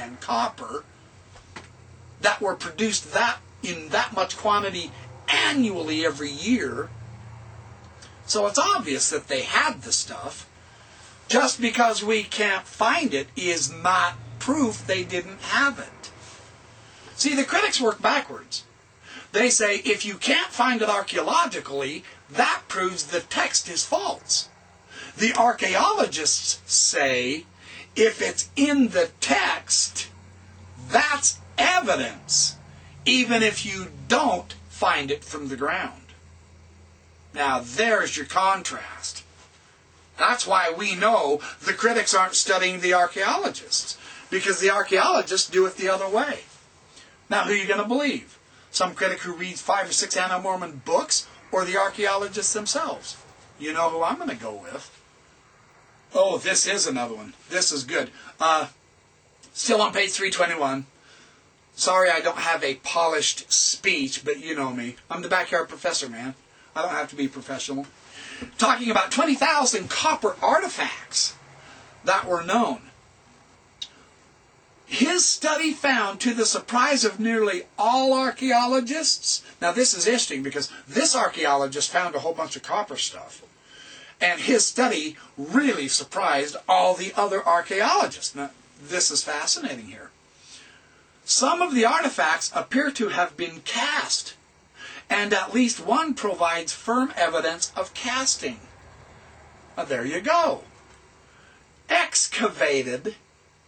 and copper that were produced in that much quantity annually every year. So it's obvious that they had the stuff. Just because we can't find it is not proof they didn't have it. See, the critics work backwards. They say if you can't find it archaeologically, that proves the text is false. The archaeologists say if it's in the text, that's evidence, even if you don't find it from the ground. Now there's your contrast. That's why we know the critics aren't studying the archaeologists, because the archaeologists do it the other way. Now who are you going to believe? Some critic who reads 5 or 6 anti-Mormon books, or the archaeologists themselves? You know who I'm going to go with. Oh, this is another one. This is good. Still on page 321. Sorry I don't have a polished speech, but you know me. I'm the backyard professor, man. I don't have to be professional. Talking about 20,000 copper artifacts that were known. His study found, to the surprise of nearly all archaeologists, now this is interesting because this archaeologist found a whole bunch of copper stuff, and his study really surprised all the other archaeologists. Now, this is fascinating here. Some of the artifacts appear to have been cast, and at least one provides firm evidence of casting. Now, there you go. Excavated,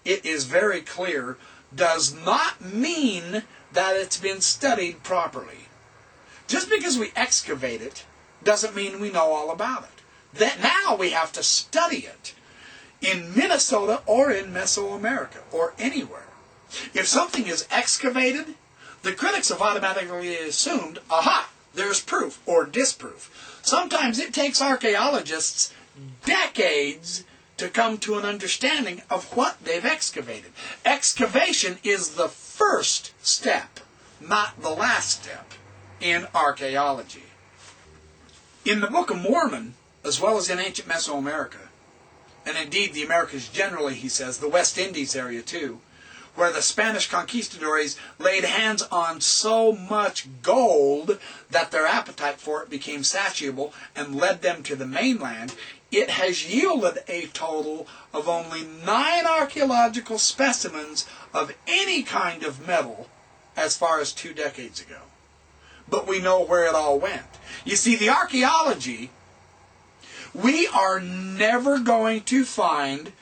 it is very clear, does not mean that it's been studied properly. Just because we excavate it doesn't mean we know all about it. That now we have to study it in Minnesota or in Mesoamerica or anywhere. If something is excavated, the critics have automatically assumed, aha, there's proof or disproof. Sometimes it takes archaeologists decades to come to an understanding of what they've excavated. Excavation is the first step, not the last step, in archaeology. In the Book of Mormon, as well as in ancient Mesoamerica, and indeed the Americas generally, he says, the West Indies area too, where the Spanish conquistadores laid hands on so much gold that their appetite for it became satiable and led them to the mainland, it has yielded a total of only 9 archaeological specimens of any kind of metal as far as 2 decades ago. But we know where it all went. You see, the archaeology, we are never going to find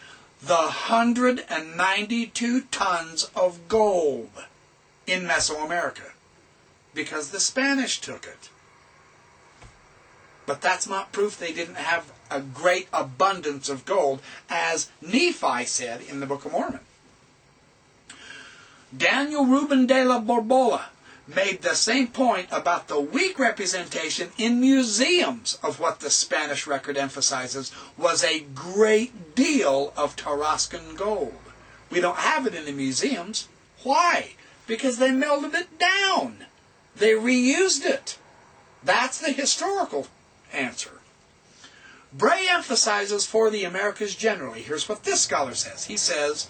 the 192 tons of gold in Mesoamerica because the Spanish took it. But that's not proof they didn't have a great abundance of gold, as Nephi said in the Book of Mormon. Daniel Ruben de la Borbolla made the same point about the weak representation in museums of what the Spanish record emphasizes was a great deal of Tarascan gold. We don't have it in the museums. Why? Because they melted it down. They reused it. That's the historical answer. Bray emphasizes for the Americas generally. Here's what this scholar says. He says,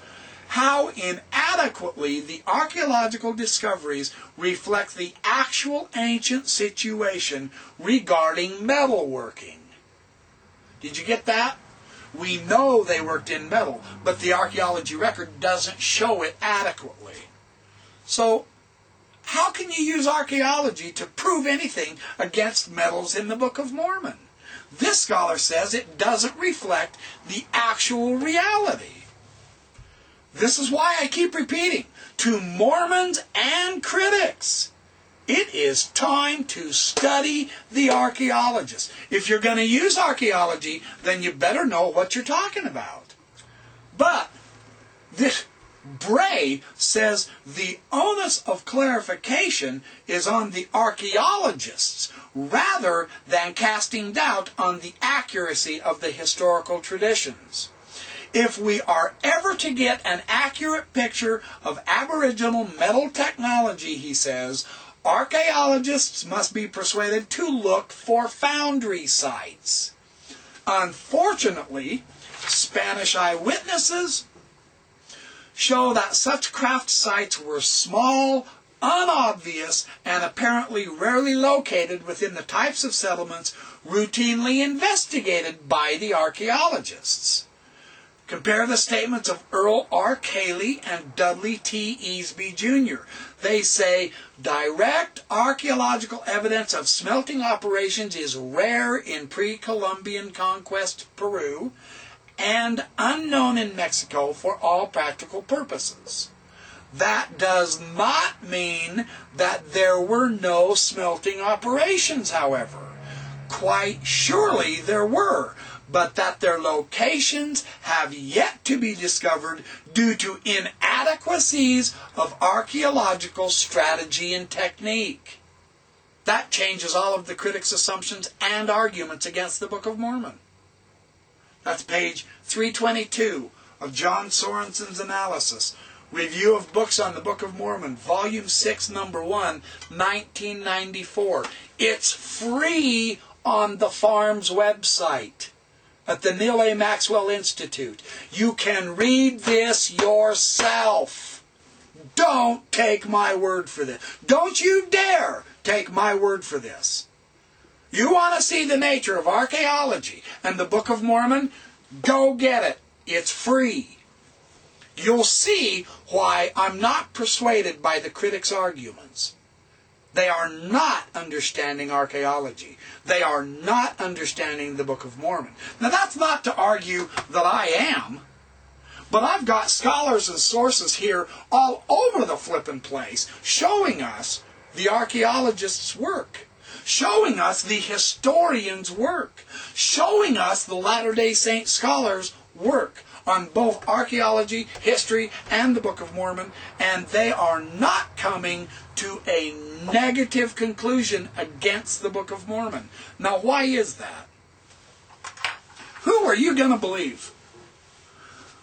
how inadequately the archaeological discoveries reflect the actual ancient situation regarding metalworking. Did you get that? We know they worked in metal, but the archaeology record doesn't show it adequately. So, how can you use archaeology to prove anything against metals in the Book of Mormon? This scholar says it doesn't reflect the actual reality. This is why I keep repeating, to Mormons and critics, it is time to study the archaeologists. If you're going to use archaeology, then you better know what you're talking about. But this Bray says the onus of clarification is on the archaeologists rather than casting doubt on the accuracy of the historical traditions. If we are ever to get an accurate picture of Aboriginal metal technology, he says, archaeologists must be persuaded to look for foundry sites. Unfortunately, Spanish eyewitnesses, show that such craft sites were small, unobvious, and apparently rarely located within the types of settlements routinely investigated by the archaeologists. Compare the statements of Earl R. Cayley and Dudley T. Easby Jr. They say, direct archaeological evidence of smelting operations is rare in pre-Columbian conquest Peru and unknown in Mexico for all practical purposes. That does not mean that there were no smelting operations, however. Quite surely there were, but that their locations have yet to be discovered due to inadequacies of archaeological strategy and technique. That changes all of the critics' assumptions and arguments against the Book of Mormon. That's page 322 of John Sorensen's analysis. Review of Books on the Book of Mormon, Volume 6, Number 1, 1994. It's free on the Farm's website at the Neil A. Maxwell Institute. You can read this yourself. Don't take my word for this. Don't you dare take my word for this. You want to see the nature of archaeology and the Book of Mormon? Go get it. It's free. You'll see why I'm not persuaded by the critics' arguments. They are not understanding archaeology. They are not understanding the Book of Mormon. Now that's not to argue that I am, but I've got scholars and sources here all over the flippin' place showing us the archaeologists' work, showing us the historians' work, showing us the Latter-day Saint scholars' work on both archaeology, history, and the Book of Mormon, and they are not coming to a negative conclusion against the Book of Mormon. Now, why is that? Who are you going to believe?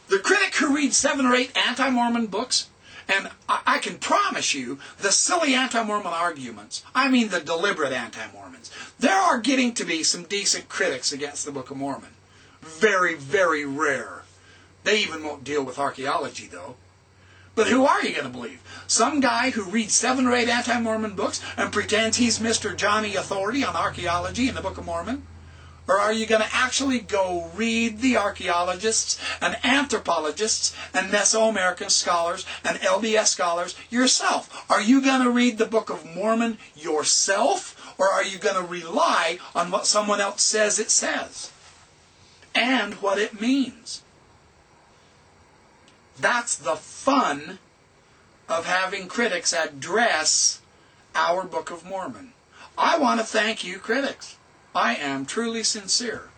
The critic who reads 7 or 8 anti-Mormon books? And I can promise you, the silly anti-Mormon arguments, I mean the deliberate anti-Mormons, there are getting to be some decent critics against the Book of Mormon. Very, very rare. They even won't deal with archaeology, though. But who are you going to believe? Some guy who reads 7 or 8 anti-Mormon books and pretends he's Mr. Johnny Authority on archaeology in the Book of Mormon? Or are you going to actually go read the archaeologists and anthropologists and Mesoamerican scholars and LDS scholars yourself? Are you going to read the Book of Mormon yourself? Or are you going to rely on what someone else says it says? And what it means? That's the fun of having critics address our Book of Mormon. I want to thank you, critics. I am truly sincere.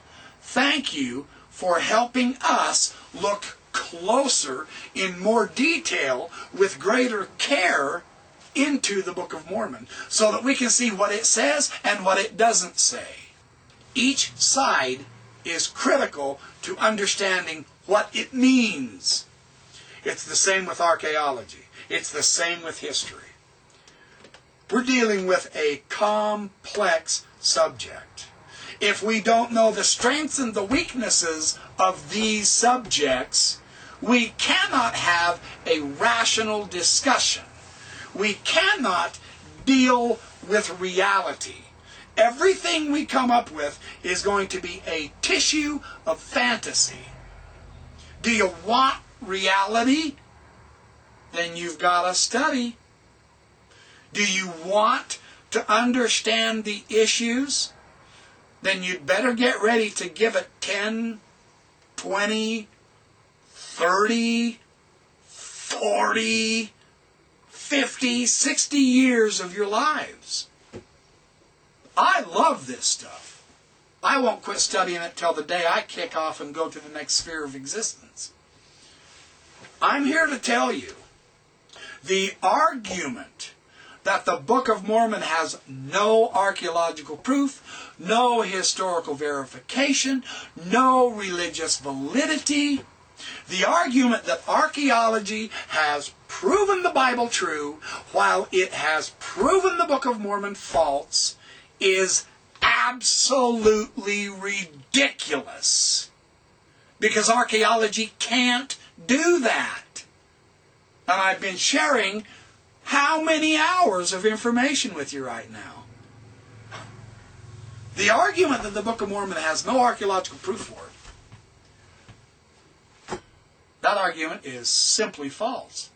Thank you for helping us look closer, in more detail, with greater care, into the Book of Mormon, so that we can see what it says and what it doesn't say. Each side is critical to understanding what it means. It's the same with archaeology. It's the same with history. We're dealing with a complex subject. If we don't know the strengths and the weaknesses of these subjects, we cannot have a rational discussion. We cannot deal with reality. Everything we come up with is going to be a tissue of fantasy. Do you want reality? Then you've got to study. Do you want to understand the issues? Then you'd better get ready to give it 10, 20, 30, 40, 50, 60 years of your lives. I love this stuff. I won't quit studying it till the day I kick off and go to the next sphere of existence. I'm here to tell you, the argument that the Book of Mormon has no archaeological proof, no historical verification, no religious validity, the argument that archaeology has proven the Bible true while it has proven the Book of Mormon false, is absolutely ridiculous. Because archaeology can't do that. And I've been sharing how many hours of information with you right now? The argument that the Book of Mormon has no archaeological proof for it, that argument is simply false.